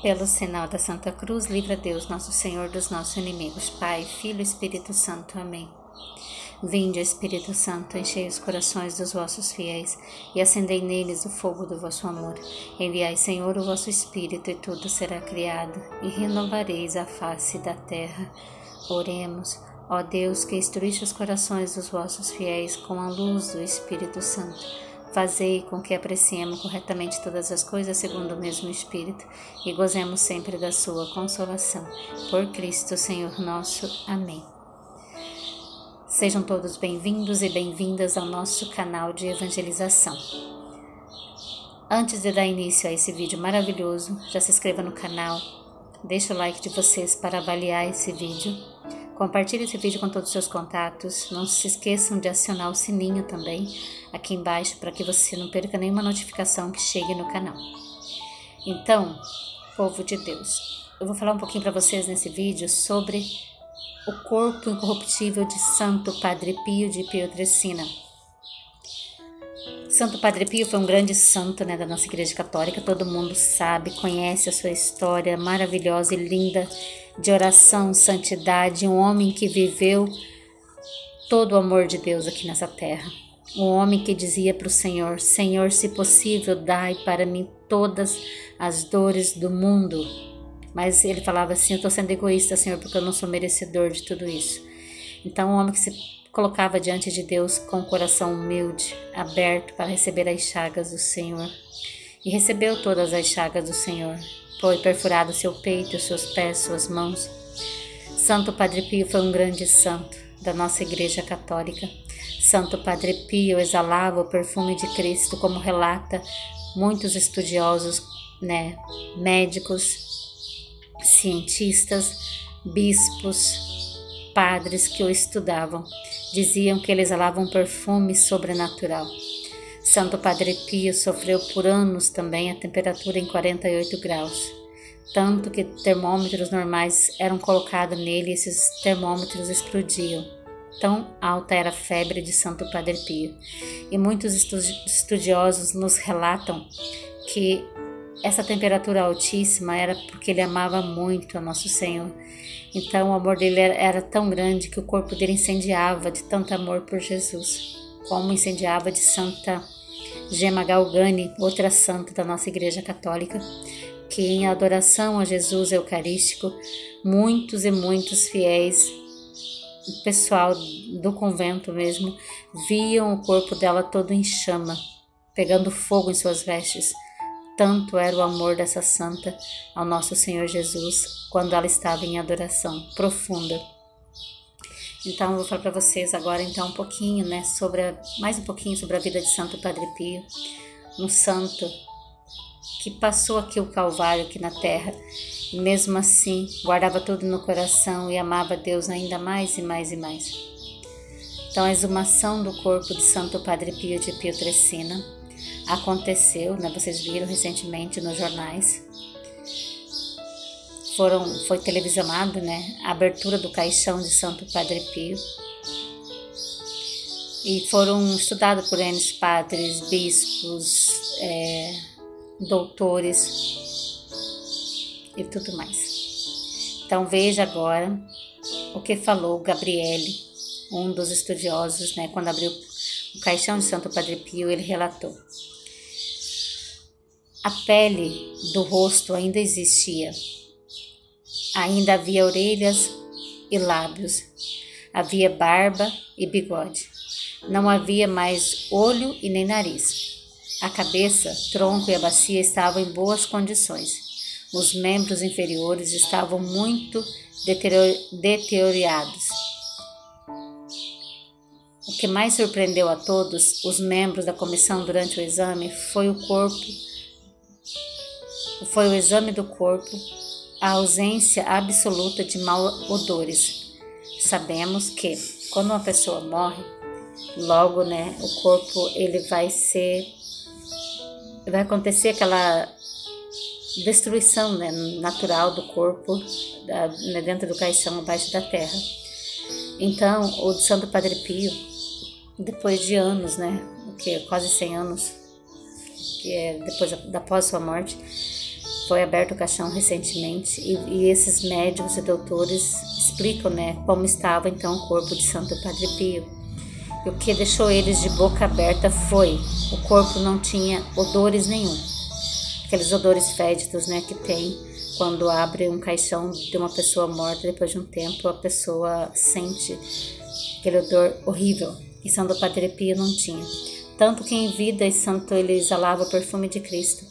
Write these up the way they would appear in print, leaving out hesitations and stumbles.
Pelo sinal da Santa Cruz, livra Deus, nosso Senhor, dos nossos inimigos. Pai, Filho e Espírito Santo. Amém. Vinde, Espírito Santo, enchei os corações dos vossos fiéis e acendei neles o fogo do vosso amor. Enviai, Senhor, o vosso Espírito, e tudo será criado, e renovareis a face da terra. Oremos. Ó Deus, que instruíste os corações dos vossos fiéis com a luz do Espírito Santo, fazei com que apreciemos corretamente todas as coisas segundo o mesmo Espírito e gozemos sempre da sua consolação. Por Cristo, Senhor nosso. Amém. Sejam todos bem-vindos e bem-vindas ao nosso canal de evangelização. Antes de dar início a esse vídeo maravilhoso, já se inscreva no canal, deixe o like de vocês para avaliar esse vídeo, compartilhe esse vídeo com todos os seus contatos, não se esqueçam de acionar o sininho também aqui embaixo para que você não perca nenhuma notificação que chegue no canal. Então, povo de Deus, eu vou falar um pouquinho para vocês nesse vídeo sobre o corpo incorruptível de Santo Padre Pio de Pietrelcina. Santo Padre Pio foi um grande santo, da nossa Igreja Católica, todo mundo sabe, conhece a sua história maravilhosa e linda de oração, santidade, um homem que viveu todo o amor de Deus aqui nessa terra. Um homem que dizia para o Senhor: Senhor, se possível, dai para mim todas as dores do mundo. Mas ele falava assim: eu estou sendo egoísta, Senhor, porque eu não sou merecedor de tudo isso. Então, um homem que se colocava diante de Deus com o coração humilde, aberto para receber as chagas do Senhor. E recebeu todas as chagas do Senhor. Foi perfurado seu peito, seus pés, suas mãos. Santo Padre Pio foi um grande santo da nossa Igreja Católica. Santo Padre Pio exalava o perfume de Cristo, como relata muitos estudiosos, médicos, cientistas, bispos, padres que o estudavam. Diziam que ele exalava um perfume sobrenatural. Santo Padre Pio sofreu por anos também a temperatura em 48 graus, tanto que termômetros normais eram colocados nele e esses termômetros explodiam. Tão alta era a febre de Santo Padre Pio. E muitos estudiosos nos relatam que essa temperatura altíssima era porque ele amava muito a Nosso Senhor. Então o amor dele era tão grande que o corpo dele incendiava de tanto amor por Jesus, como incendiava de Santa Gemma Galgani, outra santa da nossa Igreja Católica, que em adoração a Jesus Eucarístico, muitos e muitos fiéis, o pessoal do convento mesmo, viam o corpo dela todo em chama, pegando fogo em suas vestes. Tanto era o amor dessa santa ao nosso Senhor Jesus quando ela estava em adoração profunda. Então eu vou falar para vocês agora então um pouquinho, mais um pouquinho sobre a vida de Santo Padre Pio, um santo que passou aqui o Calvário aqui na terra e mesmo assim guardava tudo no coração e amava Deus ainda mais e mais e mais. Então a exumação do corpo de Santo Padre Pio de Pietrelcina aconteceu, vocês viram recentemente nos jornais, foi televisionado, a abertura do caixão de Santo Padre Pio, e foram estudados por N padres, bispos, doutores e tudo mais. Então veja agora o que falou Gabriele, um dos estudiosos, quando abriu o caixão de Santo Padre Pio. Ele relatou: a pele do rosto ainda existia, ainda havia orelhas e lábios, havia barba e bigode, não havia mais olho e nem nariz. A cabeça, tronco e a bacia estavam em boas condições. Os membros inferiores estavam muito deteriorados. O que mais surpreendeu a todos os membros da comissão durante o exame foi o exame do corpo, a ausência absoluta de maus-odores. Sabemos que quando uma pessoa morre, logo, o corpo ele vai acontecer aquela destruição, natural do corpo dentro do caixão abaixo da terra. Então, o Santo Padre Pio, depois de anos, quase 100 anos, que é depois após sua morte, Foi aberto o caixão recentemente e esses médicos e doutores explicam, né, como estava então o corpo de Santo Padre Pio. E o que deixou eles de boca aberta foi: o corpo não tinha odores nenhum. Aqueles odores fétidos, né, que tem quando abre um caixão de uma pessoa morta, depois de um tempo a pessoa sente aquele odor horrível. E Santo Padre Pio não tinha. Tanto que em vida e santo ele exalava o perfume de Cristo.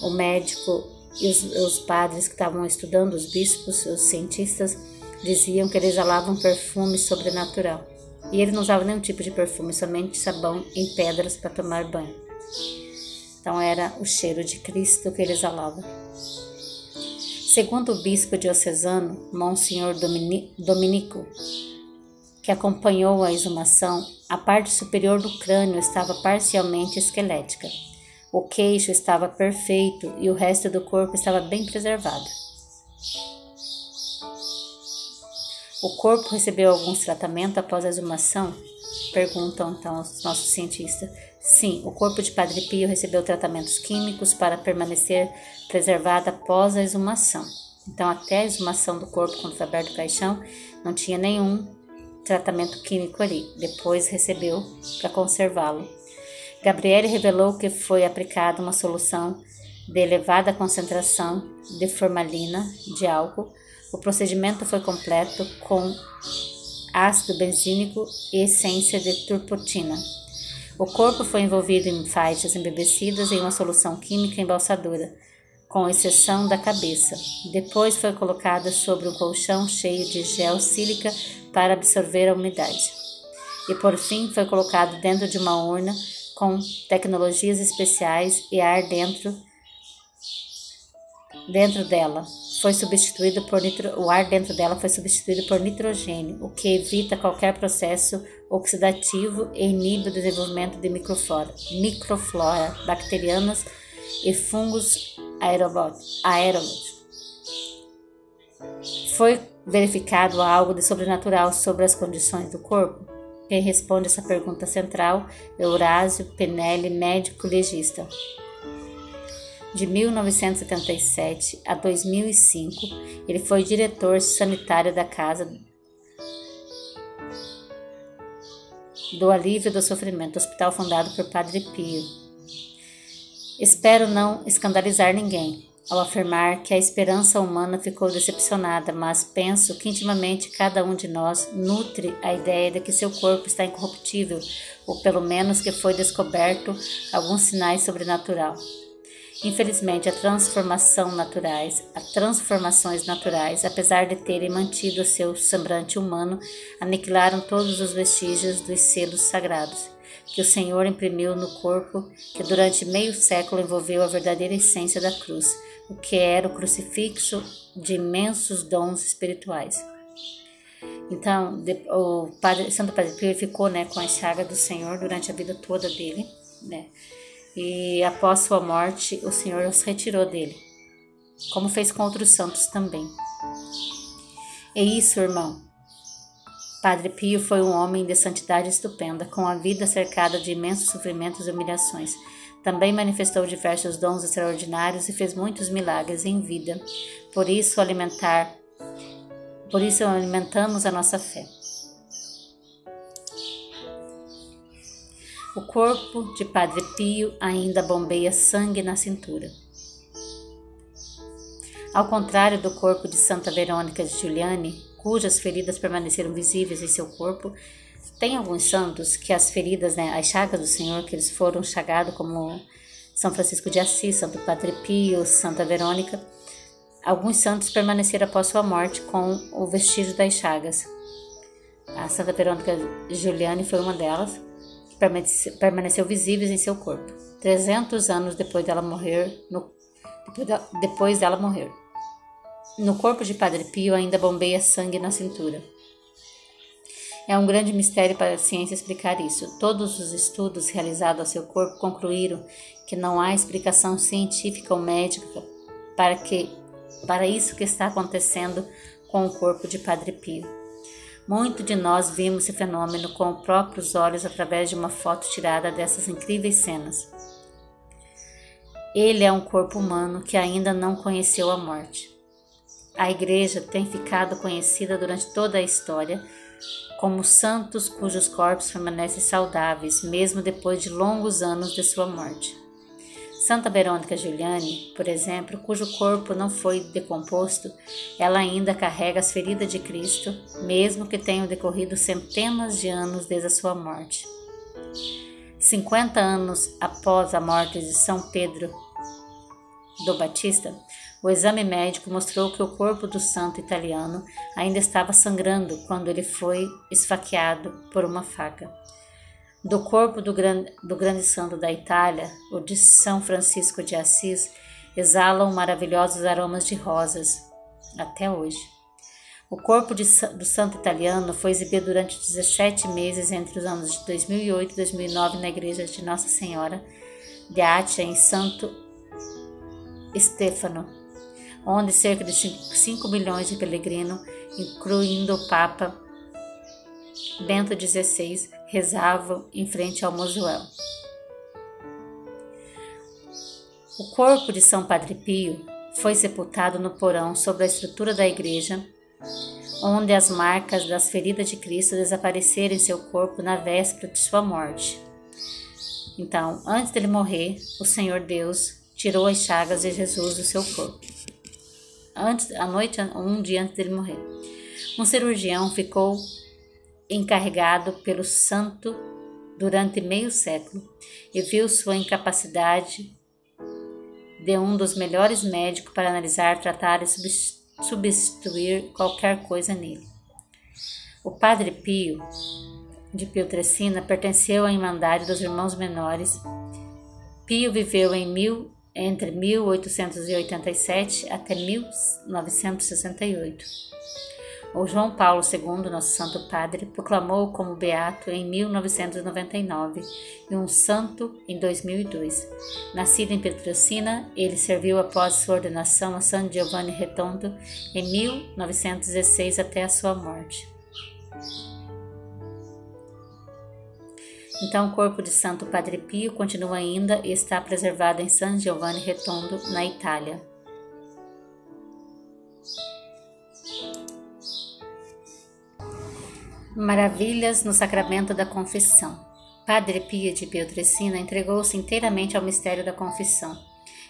O médico e os padres que estavam estudando, os bispos, os cientistas, diziam que ele exalava um perfume sobrenatural. E ele não usava nenhum tipo de perfume, somente sabão em pedras para tomar banho. Então era o cheiro de Cristo que ele exalava. Segundo o bispo diocesano, Monsenhor Dominico, que acompanhou a exumação, a parte superior do crânio estava parcialmente esquelética. O queixo estava perfeito e o resto do corpo estava bem preservado. O corpo recebeu alguns tratamentos após a exumação? Perguntam então os nossos cientistas. Sim, o corpo de Padre Pio recebeu tratamentos químicos para permanecer preservado após a exumação. Então, até a exumação do corpo, quando foi aberto o caixão, não tinha nenhum tratamento químico ali. Depois recebeu para conservá-lo. Gabriele revelou que foi aplicada uma solução de elevada concentração de formalina de álcool. O procedimento foi completo com ácido benzínico e essência de turpotina. O corpo foi envolvido em faixas embevecidas em uma solução química embalsadora, com exceção da cabeça. Depois foi colocada sobre um colchão cheio de gel sílica para absorver a umidade. E por fim foi colocado dentro de uma urna com tecnologias especiais e ar dentro dela. O ar dentro dela foi substituído por nitrogênio, o que evita qualquer processo oxidativo e inibe o desenvolvimento de microflora bacterianas e fungos aeróbicos. Foi verificado algo de sobrenatural sobre as condições do corpo? Quem responde essa pergunta central é Eurásio Penelli, médico legista. De 1977 a 2005, ele foi diretor sanitário da Casa do Alívio do Sofrimento, hospital fundado por Padre Pio. Espero não escandalizar ninguém ao afirmar que a esperança humana ficou decepcionada, mas penso que intimamente cada um de nós nutre a ideia de que seu corpo está incorruptível, ou pelo menos que foi descoberto alguns sinais sobrenatural. Infelizmente, as transformações naturais, apesar de terem mantido seu semblante humano, aniquilaram todos os vestígios dos selos sagrados que o Senhor imprimiu no corpo, que durante meio século envolveu a verdadeira essência da cruz, o que era o crucifixo de imensos dons espirituais. Então, Santo Padre Pio ficou, né, com a chaga do Senhor durante a vida toda dele, né? E após sua morte, o Senhor os retirou dele, como fez com outros santos também. E isso, irmão, Padre Pio foi um homem de santidade estupenda, com a vida cercada de imensos sofrimentos e humilhações. Também manifestou diversos dons extraordinários e fez muitos milagres em vida. Por isso alimentamos a nossa fé. O corpo de Padre Pio ainda bombeia sangue na cintura. Ao contrário do corpo de Santa Verônica de Giuliani, cujas feridas permaneceram visíveis em seu corpo, tem alguns santos que as feridas, né, as chagas do Senhor, que eles foram chagados, como São Francisco de Assis, Santo Padre Pio, Santa Verônica. Alguns santos permaneceram após sua morte com o vestígio das chagas. A Santa Verônica de Giuliani foi uma delas, permaneceu visíveis em seu corpo, 300 anos depois dela morrer. No corpo de Padre Pio ainda bombeia sangue na cintura. É um grande mistério para a ciência explicar isso. Todos os estudos realizados ao seu corpo concluíram que não há explicação científica ou médica para isso que está acontecendo com o corpo de Padre Pio. Muito de nós vimos esse fenômeno com os próprios olhos através de uma foto tirada dessas incríveis cenas. Ele é um corpo humano que ainda não conheceu a morte. A Igreja tem ficado conhecida durante toda a história como santos cujos corpos permanecem saudáveis, mesmo depois de longos anos de sua morte. Santa Verônica Giuliani, por exemplo, cujo corpo não foi decomposto, ela ainda carrega as feridas de Cristo, mesmo que tenham decorrido centenas de anos desde a sua morte. 50 anos após a morte de São Pedro do Batista, o exame médico mostrou que o corpo do santo italiano ainda estava sangrando quando ele foi esfaqueado por uma faca. Do corpo do grande santo da Itália, o de São Francisco de Assis, exalam maravilhosos aromas de rosas, até hoje. O corpo do santo italiano foi exibido durante 17 meses entre os anos de 2008 e 2009 na igreja de Nossa Senhora de Atia, em Santo Stefano, onde cerca de 5 milhões de peregrinos, incluindo o Papa Bento XVI, rezavam em frente ao mausoléu. O corpo de São Padre Pio foi sepultado no porão sobre a estrutura da igreja, onde as marcas das feridas de Cristo desapareceram em seu corpo na véspera de sua morte. Então, antes dele morrer, o Senhor Deus tirou as chagas de Jesus do seu corpo. Um dia antes dele morrer. Um cirurgião ficou encarregado pelo santo durante meio século e viu sua incapacidade de um dos melhores médicos para analisar, tratar e substituir qualquer coisa nele. O Padre Pio de Pietrelcina pertenceu à Irmandade dos Irmãos Menores. Pio viveu entre 1887 até 1968. O João Paulo II, nosso Santo Padre, proclamou-o como beato em 1999 e um santo em 2002. Nascido em Pietrelcina, ele serviu após sua ordenação a San Giovanni Rotondo em 1916 até a sua morte. Então, o corpo de Santo Padre Pio continua ainda e está preservado em San Giovanni Rotondo, na Itália. Maravilhas no sacramento da confissão. Padre Pio de Pietrelcina entregou-se inteiramente ao mistério da confissão.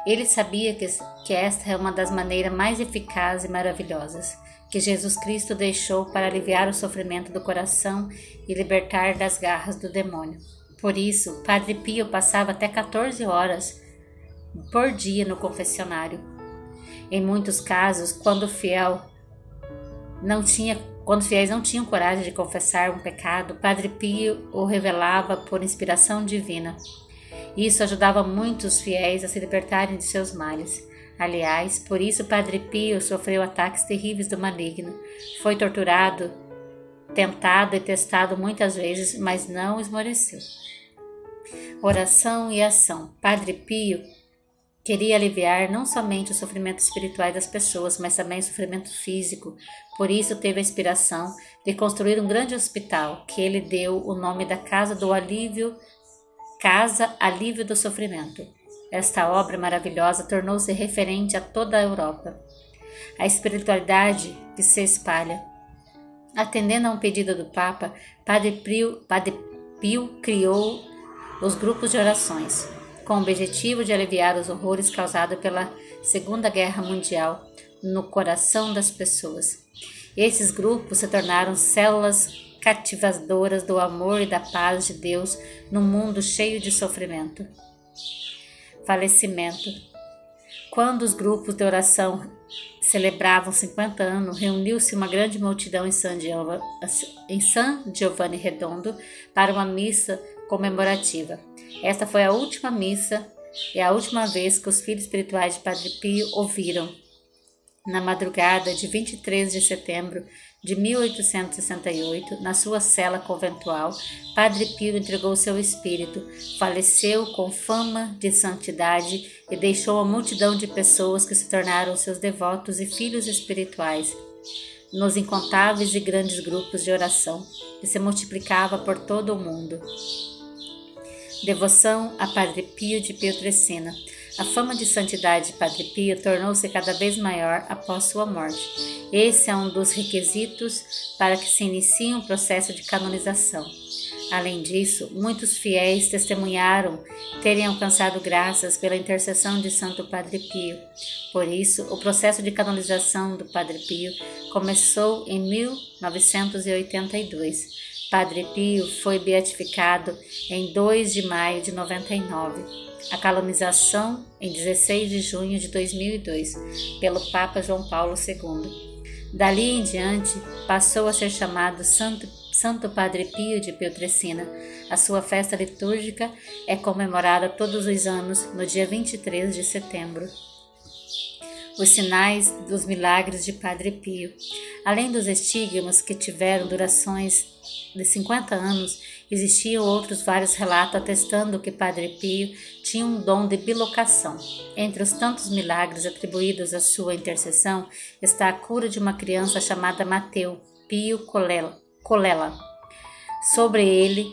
Ele sabia que esta é uma das maneiras mais eficazes e maravilhosas que Jesus Cristo deixou para aliviar o sofrimento do coração e libertar das garras do demônio. Por isso, Padre Pio passava até 14 horas por dia no confessionário. Em muitos casos, quando os fiéis não tinham coragem de confessar um pecado, Padre Pio o revelava por inspiração divina. Isso ajudava muitos fiéis a se libertarem de seus males. Aliás, por isso Padre Pio sofreu ataques terríveis do maligno. Foi torturado, tentado e testado muitas vezes, mas não esmoreceu. Oração e ação. Padre Pio queria aliviar não somente o sofrimento espiritual das pessoas, mas também o sofrimento físico. Por isso teve a inspiração de construir um grande hospital, que ele deu o nome da Casa Alívio do Sofrimento. Esta obra maravilhosa tornou-se referente a toda a Europa. A espiritualidade que se espalha. Atendendo a um pedido do Papa, Padre Pio criou os grupos de orações, com o objetivo de aliviar os horrores causados pela Segunda Guerra Mundial no coração das pessoas. Esses grupos se tornaram células cativadoras do amor e da paz de Deus num mundo cheio de sofrimento. Falecimento. Quando os grupos de oração celebravam 50 anos, reuniu-se uma grande multidão em San Giovanni Rotondo para uma missa comemorativa. Esta foi a última missa e a última vez que os filhos espirituais de Padre Pio ouviram. Na madrugada de 23 de setembro de 1868, na sua cela conventual, Padre Pio entregou seu espírito, faleceu com fama de santidade e deixou a multidão de pessoas que se tornaram seus devotos e filhos espirituais, nos incontáveis e grandes grupos de oração que se multiplicava por todo o mundo. Devoção a Padre Pio de Pietrelcina. A fama de santidade de Padre Pio tornou-se cada vez maior após sua morte. Esse é um dos requisitos para que se inicie um processo de canonização. Além disso, muitos fiéis testemunharam terem alcançado graças pela intercessão de Santo Padre Pio. Por isso, o processo de canonização do Padre Pio começou em 1982. Padre Pio foi beatificado em 2 de maio de 99. A canonização em 16 de junho de 2002, pelo Papa João Paulo II. Dali em diante, passou a ser chamado Santo Padre Pio de Pietrelcina. A sua festa litúrgica é comemorada todos os anos no dia 23 de setembro. Os sinais dos milagres de Padre Pio. Além dos estigmas que tiveram durações de 50 anos, existiam outros vários relatos atestando que Padre Pio tinha um dom de bilocação. Entre os tantos milagres atribuídos à sua intercessão está a cura de uma criança chamada Mateu Pio Colella. Sobre ele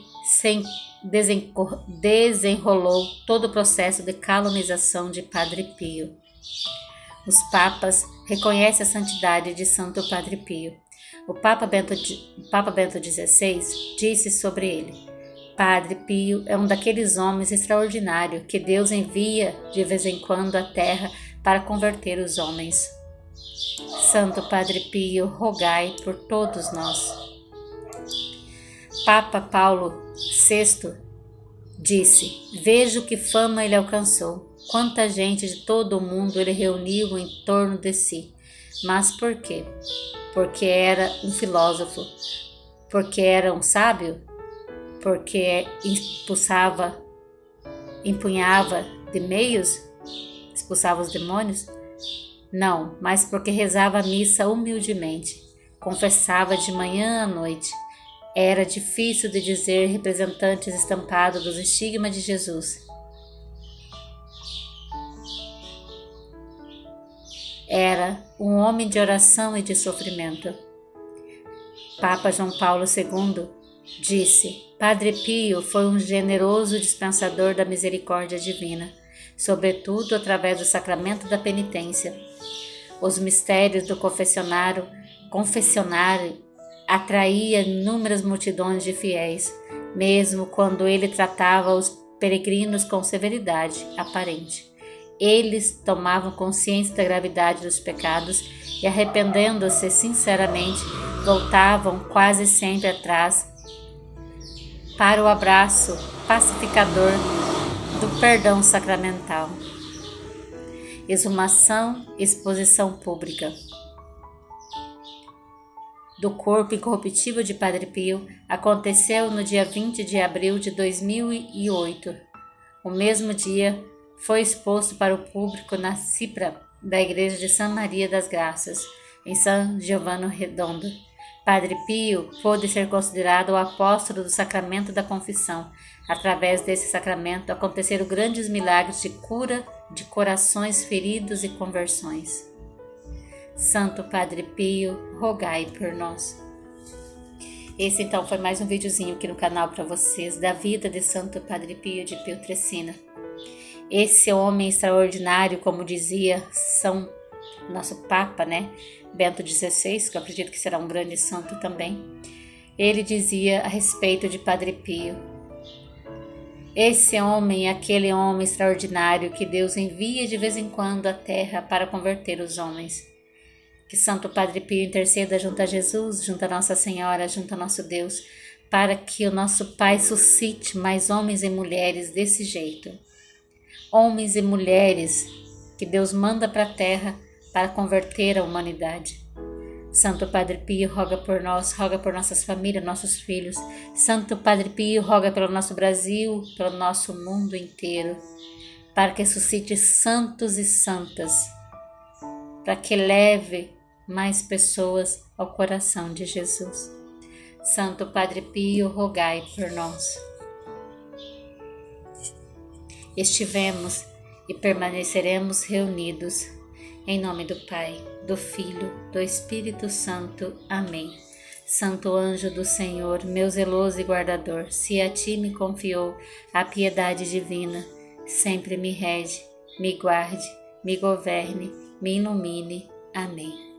desenrolou todo o processo de canonização de Padre Pio. Os papas reconhecem a santidade de Santo Padre Pio. O Papa Bento XVI disse sobre ele: Padre Pio é um daqueles homens extraordinários que Deus envia de vez em quando à terra para converter os homens. Santo Padre Pio, rogai por todos nós. Papa Paulo VI disse: Vejo que fama ele alcançou. Quanta gente de todo o mundo ele reuniu em torno de si. Mas por quê? Porque era um filósofo? Porque era um sábio? Porque empunhava de meios? Expulsava os demônios? Não, mas porque rezava a missa humildemente. Confessava de manhã à noite. Era difícil de dizer representantes estampados dos estigmas de Jesus. Era um homem de oração e de sofrimento. Papa João Paulo II disse: Padre Pio foi um generoso dispensador da misericórdia divina, sobretudo através do sacramento da penitência. Os mistérios do confessionário atraía inúmeras multidões de fiéis, mesmo quando ele tratava os peregrinos com severidade aparente. Eles tomavam consciência da gravidade dos pecados e, arrependendo-se sinceramente, voltavam quase sempre atrás para o abraço pacificador do perdão sacramental. Exumação e exposição pública do corpo incorruptível de Padre Pio aconteceu no dia 20 de abril de 2008. O mesmo dia, foi exposto para o público na cipra da Igreja de Santa Maria das Graças, em São Giovanni Redondo. Padre Pio pôde ser considerado o apóstolo do sacramento da confissão. Através desse sacramento aconteceram grandes milagres de cura de corações feridos e conversões. Santo Padre Pio, rogai por nós. Esse então foi mais um videozinho aqui no canal para vocês da vida de Santo Padre Pio de Pietrelcina. Esse homem extraordinário, como dizia nosso Papa, Bento XVI, que eu acredito que será um grande santo também, ele dizia a respeito de Padre Pio: esse homem é aquele homem extraordinário que Deus envia de vez em quando à terra para converter os homens. Que Santo Padre Pio interceda junto a Jesus, junto a Nossa Senhora, junto a nosso Deus, para que o nosso Pai suscite mais homens e mulheres desse jeito. Homens e mulheres que Deus manda para a terra para converter a humanidade. Santo Padre Pio, roga por nós, roga por nossas famílias, nossos filhos. Santo Padre Pio, roga pelo nosso Brasil, pelo nosso mundo inteiro, para que suscite santos e santas, para que leve mais pessoas ao coração de Jesus. Santo Padre Pio, rogai por nós. Estivemos e permaneceremos reunidos. Em nome do Pai, do Filho, do Espírito Santo. Amém. Santo anjo do Senhor, meu zeloso e guardador, se a ti me confiou a piedade divina, sempre me rege, me guarde, me governe, me ilumine. Amém.